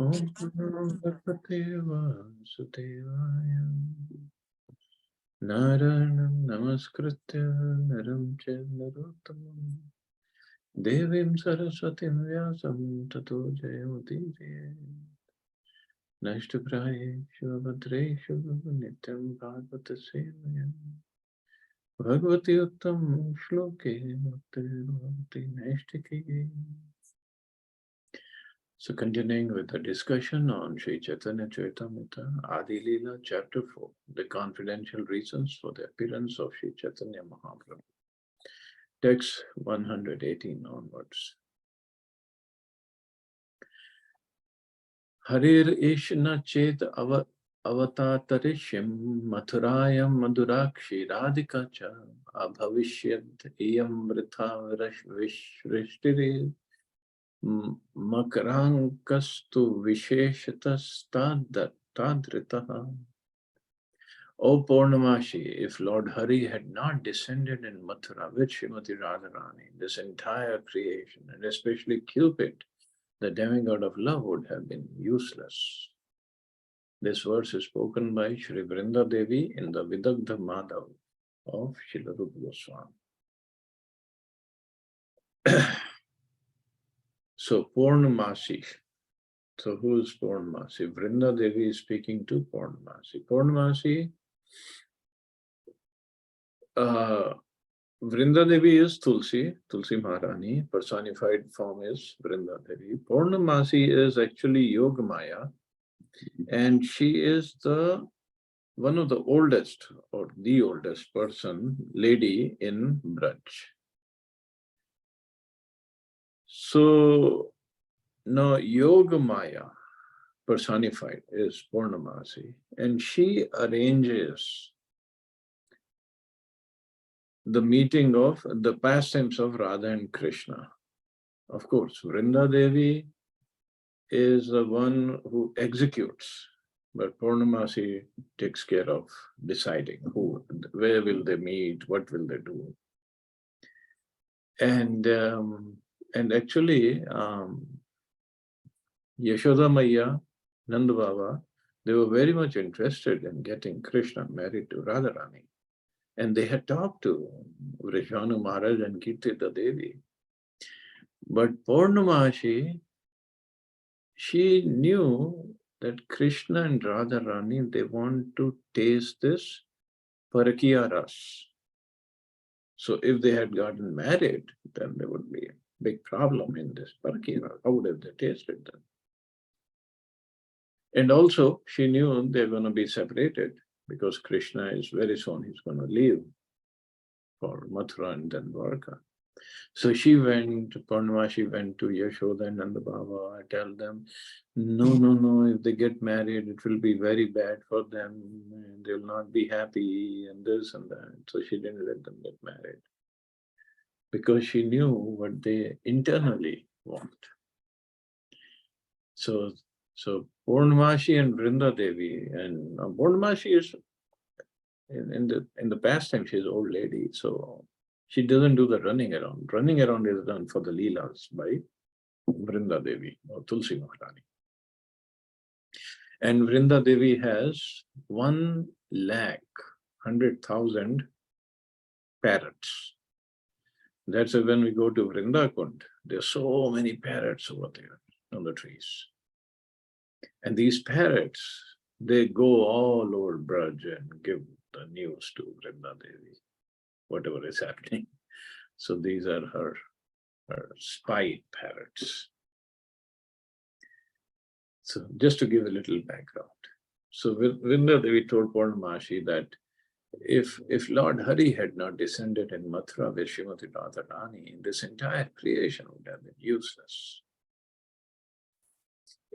Om Bhagavate Vasudevaya Narayanam Namaskritya Naram Chaiva Narottamam Devim Saraswatim Vyasam Tato Jayamudire Nashtaprayeshu Abhadreshu Nityam Bhagavata Sevayam Bhagavati Uttam Shloke Bhakti Bhagavati Naishtiki. So continuing with the discussion on Sri Chaitanya Charitamrita, Adi Lila, Chapter 4, the confidential reasons for the appearance of Sri Chaitanya Mahaprabhu. Text 118 onwards. Harir Ishna Chet Avatatarishim Mathurayam Madurakshi Radhikacha Abhavishyad Iyam Vritha Vishrishtirir Makarankastu Visheshatas Tadritaha. O Purnamashi, if Lord Hari had not descended in Mathura with Srimati Radharani, this entire creation, and especially Cupid, the demigod of love, would have been useless. This verse is spoken by Shri Vrinda Devi in the Vidagdha Madhav of Srila Rupa Goswami. So Purnamasi. So who is Purnamasi? Vrinda Devi is speaking to Purnamasi. Purnamasi, Vrinda Devi is Tulsi Maharani. Personified form is Vrinda Devi. Purnamasi is actually Yogamaya, and she is one of the oldest or the oldest lady in Braj. So now Yogamaya personified is Purnamasi, and she arranges the meeting of the pastimes of Radha and Krishna. Of course, Vrinda Devi is the one who executes, but Purnamasi takes care of deciding where will they meet, what will they do. And actually, Yashoda Maya, Nanda Baba, they were very much interested in getting Krishna married to Radharani. And they had talked to Vrishanu Maharaj and Kirtita Devi. But Purnamashi, she knew that Krishna and Radharani, they want to taste this Parakiya Ras. So if they had gotten married, then there would be a big problem in this Parakiya Ras. How would have they tasted them? And also, she knew they're going to be separated because Krishna is very soon, he's going to leave for Mathura and then Dwarka. So Purnamashi went to Yashoda and Nanda Baba. I tell them, no, if they get married, it will be very bad for them. And they'll not be happy and this and that. So she didn't let them get married because she knew what they internally want. So Purnamashi and Vrinda Devi, and Purnamashi is in the past time, she's an old lady, so she doesn't do the running around. Running around is done for the Leelas by Vrinda Devi or Tulsi Maharani. And Vrinda Devi has 1,100,000 parrots. That's why when we go to Vrindakund, there are so many parrots over there on the trees. And these parrots, they go all over Braj and give the news to Vrinda Devi, whatever is happening. So these are her spy parrots. So just to give a little background. So Vrinda Devi told Purnamashi that if Lord Hari had not descended in Mathura with Srimati Radharani, this entire creation would have been useless.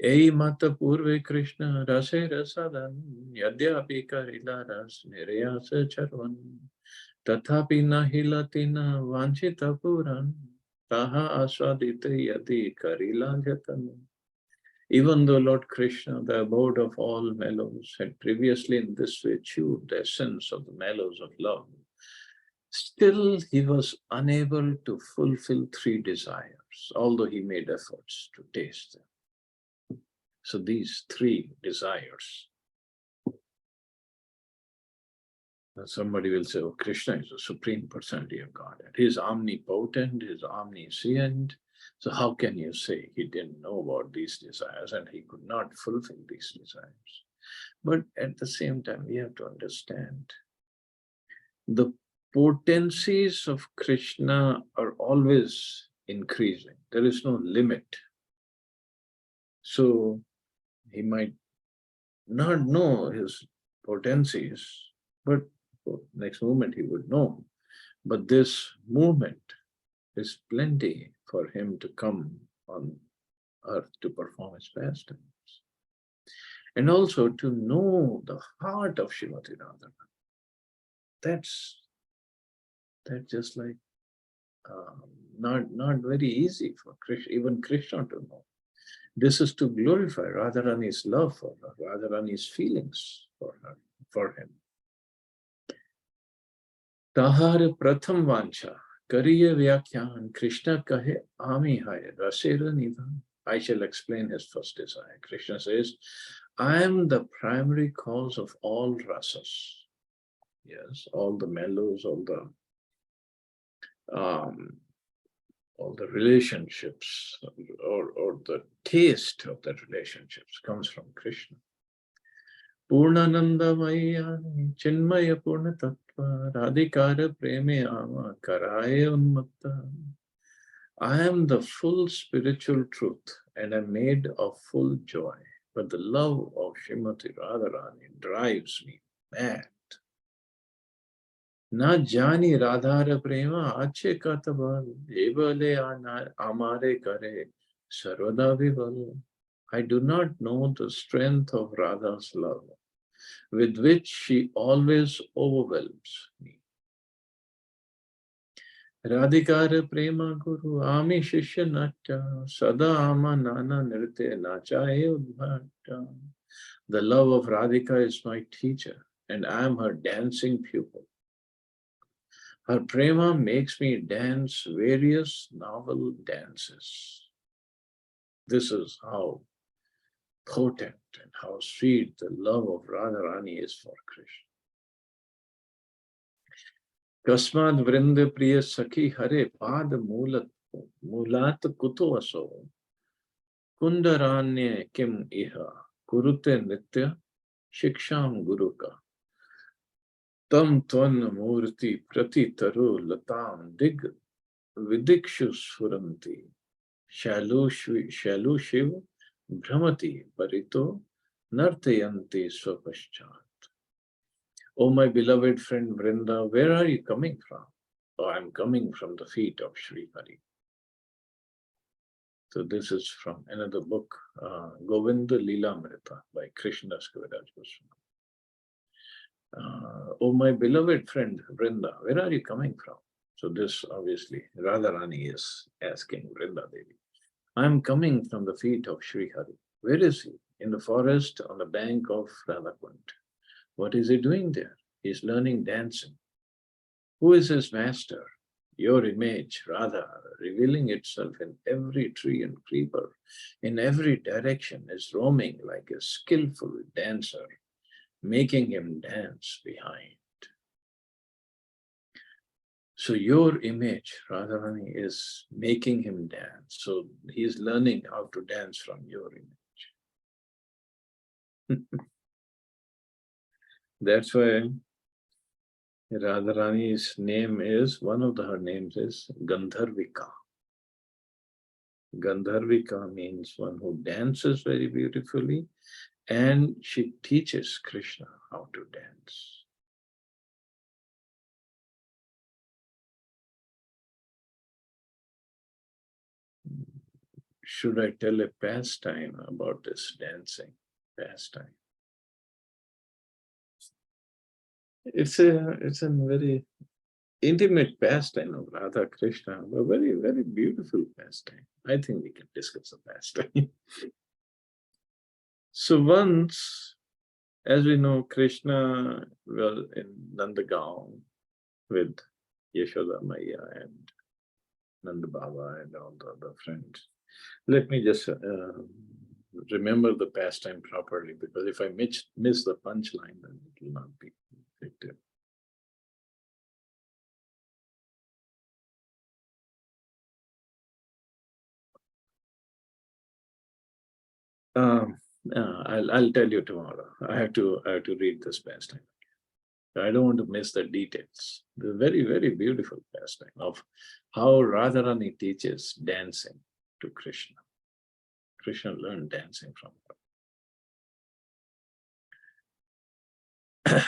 Ei mata purve Krishna rase rasadan yadyapi karila ras nirayasa charvan tathapi nahilatina vanchita puran taha aswadita yadi karila jatan. Even though Lord Krishna, the abode of all mellows, had previously in this way chewed the essence of the mellows of love, still he was unable to fulfill three desires, although he made efforts to taste them. So these three desires. Now somebody will say, oh, Krishna is the Supreme Personality of Godhead. He is omnipotent, he is omniscient. So how can you say he didn't know about these desires and he could not fulfill these desires? But at the same time, we have to understand the potencies of Krishna are always increasing. There is no limit. So he might not know his potencies, but next moment he would know. But this movement is plenty for him to come on earth to perform his pastimes. And also to know the heart of Srimati Radharani. That's just like not very easy for Krishna, even Krishna to know. This is to glorify Radharani's love for her, Radharani's feelings for her, for him. Tahar pratham vancha, kariye vyakhyan, Krishna kahe ami hai, rasera nivan. I shall explain his first desire. Krishna says, I am the primary cause of all rasas. Yes, all the mellows, all the relationships, or the taste of the relationships comes from Krishna. Purnananda Mayani, Chinmaya Purna Tattva, Radhikara Preme Ama, Karaya Unmatta. I am the full spiritual truth and am made of full joy, but the love of Srimati Radharani drives me mad. Na jani Radhara Prema Ache Katabal, Evale Amare Kare, Sarvada Vival. I do not know the strength of Radha's love, with which she always overwhelms me. Radhikara Prema Guru, Ami Shishya Natya, Sada Ama Nana Nirte Nachaye Udbhatta. The love of Radhika is my teacher, and I am her dancing pupil. Her prema makes me dance various novel dances. This is how potent and how sweet the love of Radharani is for Krishna. Kasmad Vrinda Priya Sakhi Hare Pad Mulat Kuto Aso Kundaranye Kim Iha Kurute Nitya Shiksham Guruka Tam Twan Murti Prati Taru Latam Dig Vidikshu Suranti Shalu Shiv Brahmati Parito Nartayanti Swapaschat. Oh, my beloved friend Vrinda, where are you coming from? Oh, I'm coming from the feet of Sri Hari. So this is from another book, Govinda Lila Amrita by Krishnadas Kaviraj Goswami. Oh, my beloved friend Vrinda, where are you coming from? So this obviously Radharani is asking Vrinda Devi. I'm coming from the feet of Sri Hari. Where is he? In the forest on the bank of Radhakund. What is he doing there? He's learning dancing. Who is his master? Your image, Radha, revealing itself in every tree and creeper, in every direction, is roaming like a skillful dancer, making him dance behind. So your image, Radharani, is making him dance. So he's learning how to dance from your image. That's why Radharani's name is, one of her names is Gandharvika. Gandharvika means one who dances very beautifully, and she teaches Krishna how to dance. Should I tell a pastime about this dancing pastime? It's a very intimate pastime of Radha Krishna, a very, very beautiful pastime. I think we can discuss the pastime. So once, as we know, Krishna was in Nandagaon with Yashoda Maya and Nanda Baba and all the other friends. Let me just remember the pastime properly, because if I miss the punchline, then it will not be effective. I'll tell you tomorrow. I have to read this pastime. I don't want to miss the details. The very, very beautiful pastime of how Radharani teaches dancing to Krishna. Krishna learned dancing from her.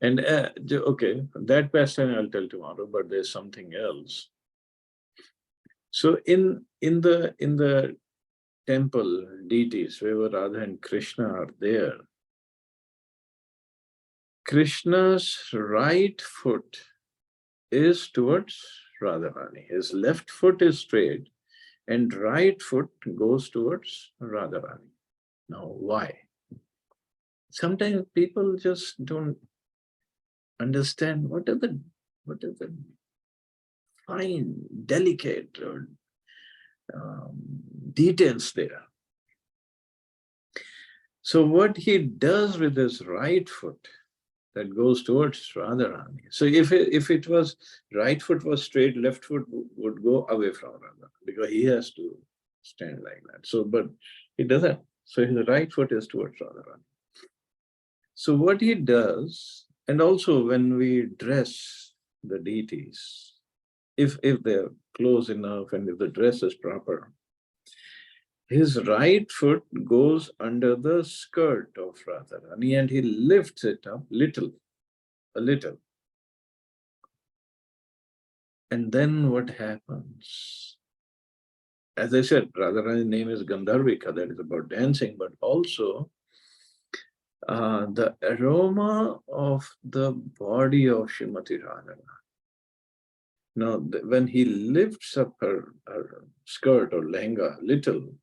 And okay, that pastime I'll tell tomorrow, but there's something else. So in the temple deities, wherever Radha and Krishna are there, Krishna's right foot is towards Radharani. His left foot is straight and right foot goes towards Radharani. Now, why? Sometimes people just don't understand what are the fine, delicate details there. So what he does with his right foot, that goes towards Radharani. So if it was right foot was straight, left foot would go away from Radha, because he has to stand like that. So, but he doesn't. So his right foot is towards Radharani. So what he does, and also when we dress the deities, if they're close enough and if the dress is proper, his right foot goes under the skirt of Radharani and he lifts it up a little. And then what happens? As I said, Radharani's name is Gandharvika, that is about dancing, but also the aroma of the body of Srimati Radharani. Now, when he lifts up her skirt or lehenga a little,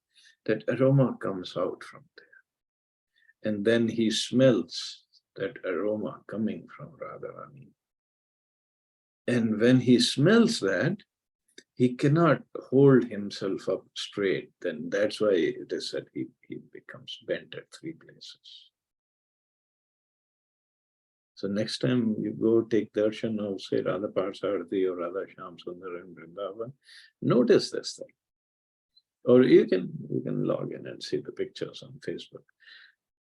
that aroma comes out from there. And then he smells that aroma coming from Radharani. And when he smells that, he cannot hold himself up straight. Then that's why it is said he becomes bent at 3 places. So next time you go take darshan of, say, Radha Parsarthi or Radha Shyam Sundar in Vrindavan, notice this thing. Or you can log in and see the pictures on Facebook.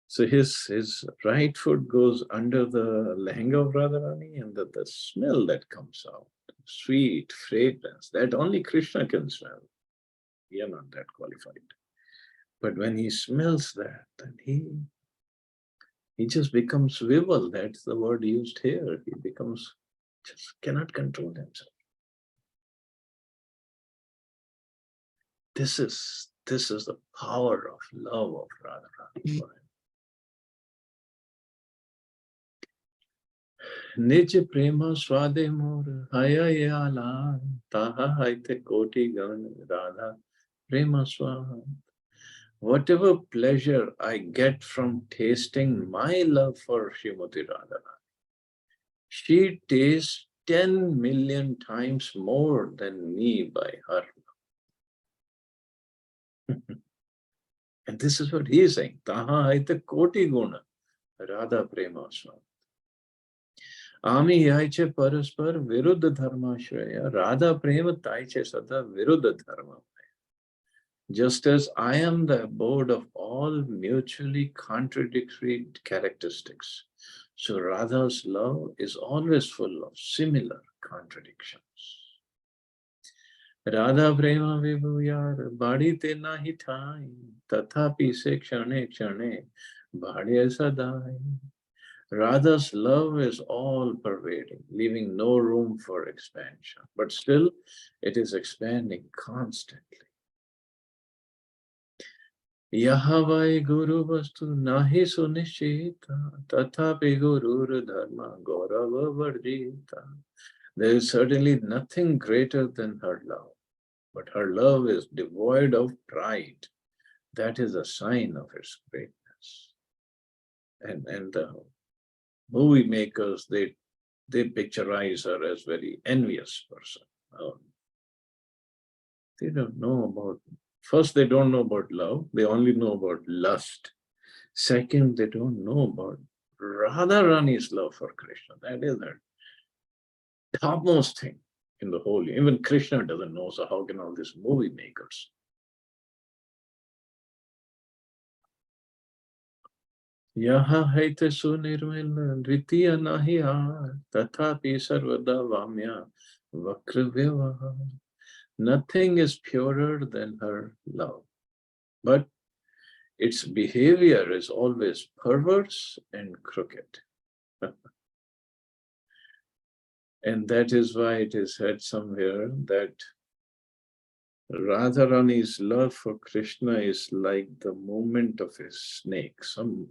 So his right foot goes under the lehenga of Radharani, and the smell that comes out, sweet fragrance, that only Krishna can smell. We are not that qualified. But when he smells that, then he just becomes vival. That's the word used here. He becomes, just cannot control himself. This is the power of love of Radharani. Nij prema swade mor haya yala taha haite koti gan Radha prema swad. Whatever pleasure I get from tasting my love for Srimati Radharani, she tastes 10 million times more than me by her love. And this is what he is saying. Taha haite koti guna Radha prema swad. Ami yaiche paraspar viruddha dharma shreya. Radha prema taiche sada viruddha dharma. Just as I am the abode of all mutually contradictory characteristics, so Radha's love is always full of similar contradictions. Radha prema vibhuyar badi te nahi thai, tathapi se kshane kshane bhadya sadai. Radha's love is all pervading, leaving no room for expansion, but still it is expanding constantly. Yahavai Guru Vastu Nahi Sunishita Tathapi Guru Dharma Gaurava Varjita. There is certainly nothing greater than her love, but her love is devoid of pride. That is a sign of its greatness. And the movie makers, they picturize her as very envious person. They don't know about First, they don't know about love. They only know about lust. Second, they don't know about Radharani's love for Krishna. That is the topmost thing in the whole. Even Krishna doesn't know, so how can all these movie makers? Yaha haite sunirmil dvitiya nahi har, tathapi sarvada vamya vakra. Nothing is purer than her love. But its behavior is always perverse and crooked. And that is why it is said somewhere that Radharani's love for Krishna is like the movement of a snake. Somebody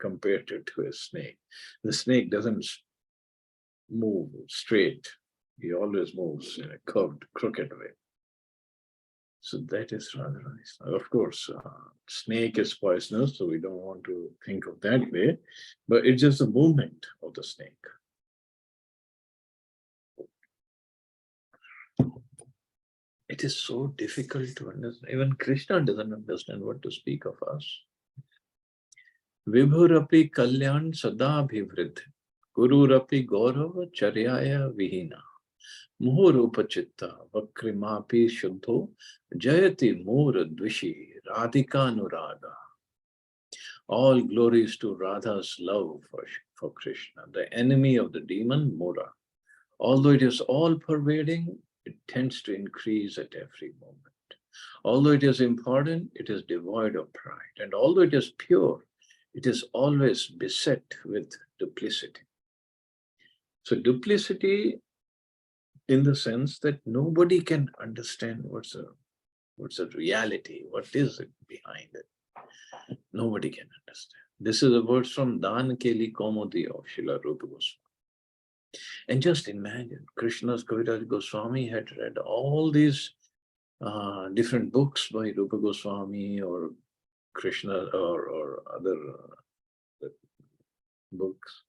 compared it to a snake. The snake doesn't move straight. He always moves in a curved, crooked way. So that is Radharani's love. Of course, snake is poisonous, so we don't want to think of that way. But it's just the movement of the snake. It is so difficult to understand. Even Krishna doesn't understand what to speak of us. Vibhurapi kalyan sadabhivrid, gururapi gaurava charyaya vihina, muhurupa chitta vakrimapi shuddho, jayati mura dvishi radhika nuraga. All glories to Radha's love for Krishna, the enemy of the demon Mura. Although it is all pervading, it tends to increase at every moment. Although it is important, it is devoid of pride. And although it is pure, it is always beset with duplicity. So duplicity in the sense that nobody can understand what's the reality, what is it behind it. Nobody can understand. This is a verse from Dan Keli Komodi of Srila Rupa Goswami. And just imagine, Krishna's Kaviraj Goswami had read all these different books by Rupa Goswami or Krishna or other books.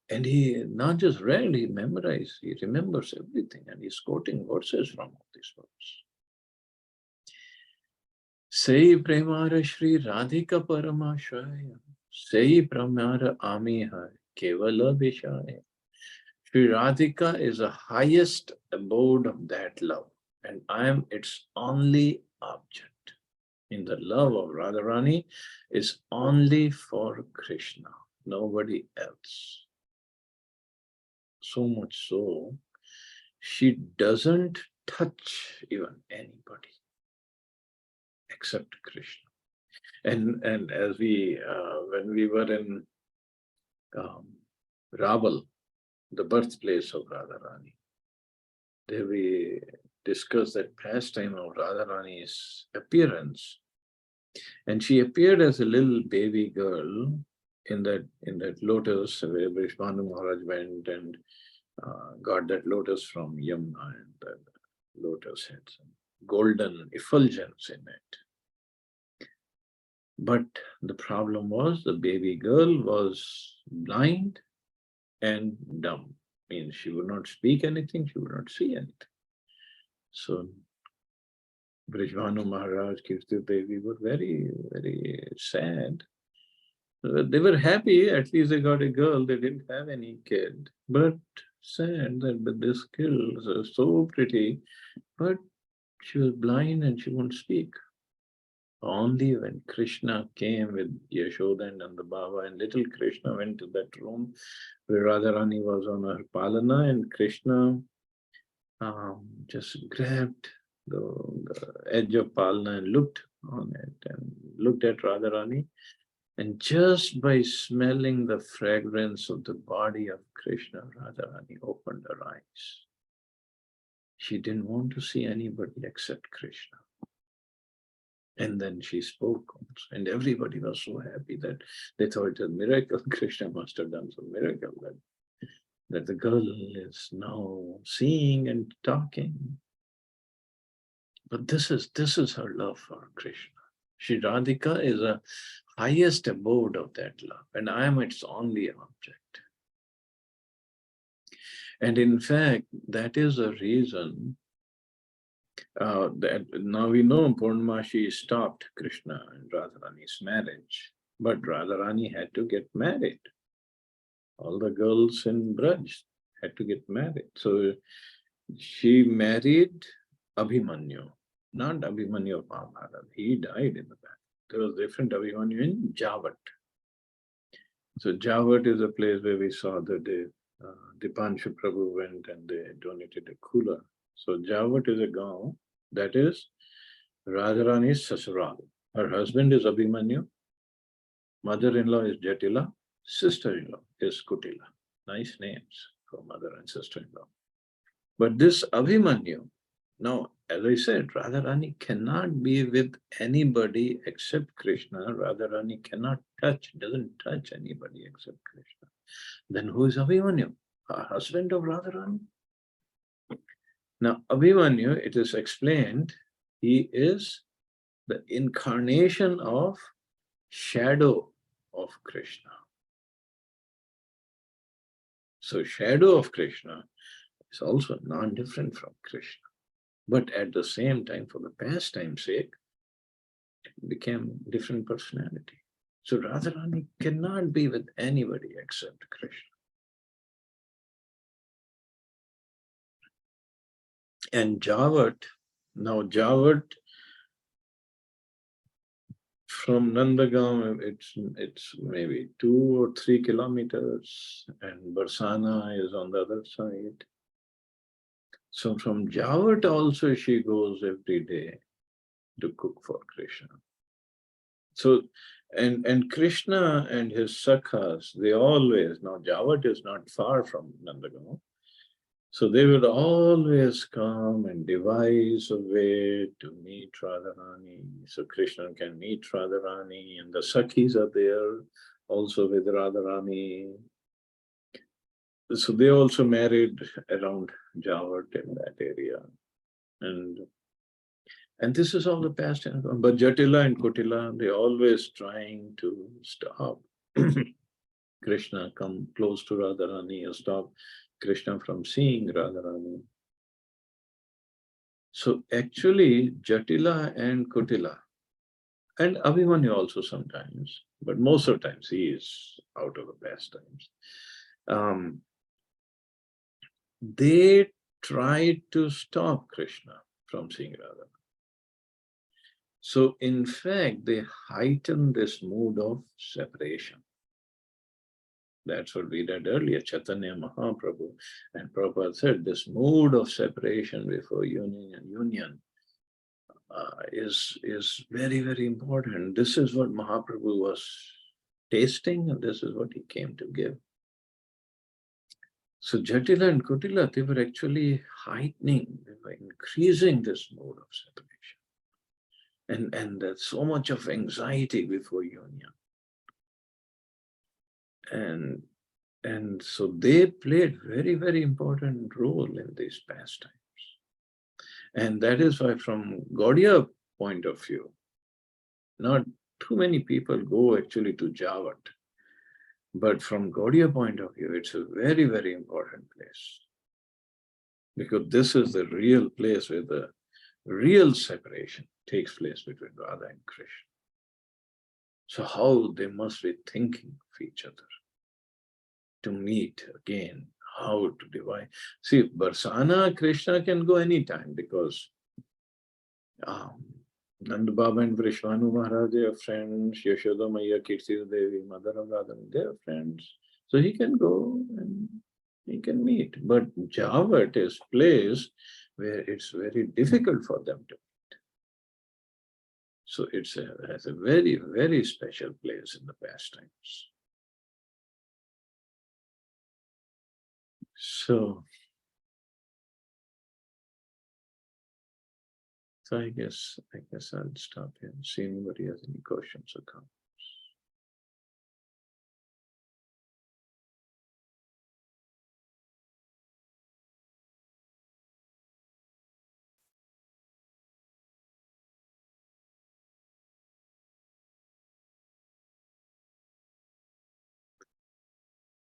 And he not just read, he memorized, he remembers everything, and he's quoting verses from all these books. Sei premara Shri Radhika Paramashaya, sei pramara Amiha Kevala Vishaya. Shri Radhika is the highest abode of that love, and I am its only object. In the love of Radharani is only for Krishna, nobody else. So much so, she doesn't touch even anybody except Krishna. And as we, when we were in Raval, the birthplace of Radharani, there we discussed that pastime of Radharani's appearance. And she appeared as a little baby girl in that lotus where Vishwanu Maharaj went and got that lotus from Yamuna, and that lotus had some golden effulgence in it. But the problem was the baby girl was blind and dumb. Means she would not speak anything, she would not see anything. So Vishwanu Maharaj, Kirti Devi were very, very sad. They were happy, at least they got a girl, they didn't have any kid. But sad that this girl was so pretty, but she was blind and she wouldn't speak. Only when Krishna came with Yashoda and Nanda Baba, and little Krishna went to that room where Radharani was on her palana, and Krishna just grabbed the edge of palana and looked on it and looked at Radharani. And just by smelling the fragrance of the body of Krishna, Radharani opened her eyes. She didn't want to see anybody except Krishna. And then she spoke, and everybody was so happy that they thought it was a miracle. Krishna must have done some miracle that the girl is now seeing and talking. But this is her love for Krishna. Shri Radhika is a highest abode of that love, and I am its only object. And in fact, that is the reason Now we know Purnamashi stopped Krishna and Radharani's marriage, but Radharani had to get married. All the girls in Braj had to get married. So she married Abhimanyu, not Abhimanyu of Mahabharata. He died in the battle. There was different Abhimanyu in Javat. So Javat is a place where we saw that Dipanshu Prabhu went and they donated a cooler. So Javat is a gaon that is Radharani's Sasural. Her husband is Abhimanyu, mother-in-law is Jatila, sister-in-law is Kutila. Nice names for mother and sister-in-law. But this Abhimanyu, now, as I said, Radharani cannot be with anybody except Krishna. Radharani cannot doesn't touch anybody except Krishna. Then who is Abhimanyu? Her husband of Radharani? Now, Abhimanyu, it is explained, he is the incarnation of shadow of Krishna. So shadow of Krishna is also non-different from Krishna. But at the same time, for the pastime's sake, it became different personality. So Radharani cannot be with anybody except Krishna. And Javat, now Javat from Nandagaon, it's maybe 2 or 3 kilometers, and Barsana is on the other side. So from Javat also she goes every day to cook for Krishna. So, and Krishna and his sakhas, they always, now Javat is not far from Nandagaon, so they would always come and devise a way to meet Radharani. So Krishna can meet Radharani, and the Sakhis are there also with Radharani. So they also married around Javat in that area. And this is all the past. But Jatila and Kutila, they always trying to stop Krishna, come close to Radharani, or stop Krishna from seeing Radharani. So actually, Jatila and Kutila, and Abhimanyu also sometimes, but most of the times he is out of the pastimes. They tried to stop Krishna from seeing Radharani. So in fact, they heighten this mood of separation. That's what we read earlier, Chaitanya Mahaprabhu. And Prabhupada said this mood of separation before union is very, very important. This is what Mahaprabhu was tasting, and this is what he came to give. So Jatila and Kutila, they were actually heightening, they were increasing this mood of separation. And there's so much of anxiety before union. And so they played very, very important role in these pastimes. And that is why from Gaudiya point of view, not too many people go actually to Javat. But from Gaudiya point of view, it's a very, very important place. Because this is the real place where the real separation takes place between Radha and Krishna. So how they must be thinking of each other to meet again, how to divide. See, Barsana, Krishna can go anytime because Nanda Baba and Vrishvanu Maharaj, they are friends. Yashoda Maya, Kirti Devi, Mother of Radha, they are friends. So he can go and he can meet. But Javat is place where it's very difficult for them to meet. So has a very, very special place in the pastimes. So I guess I'll stop here and see anybody has any questions or comments.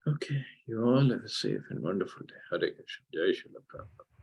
Okay, you all have a safe and wonderful day. Hare Krishna. Jai Srila Prabhupada.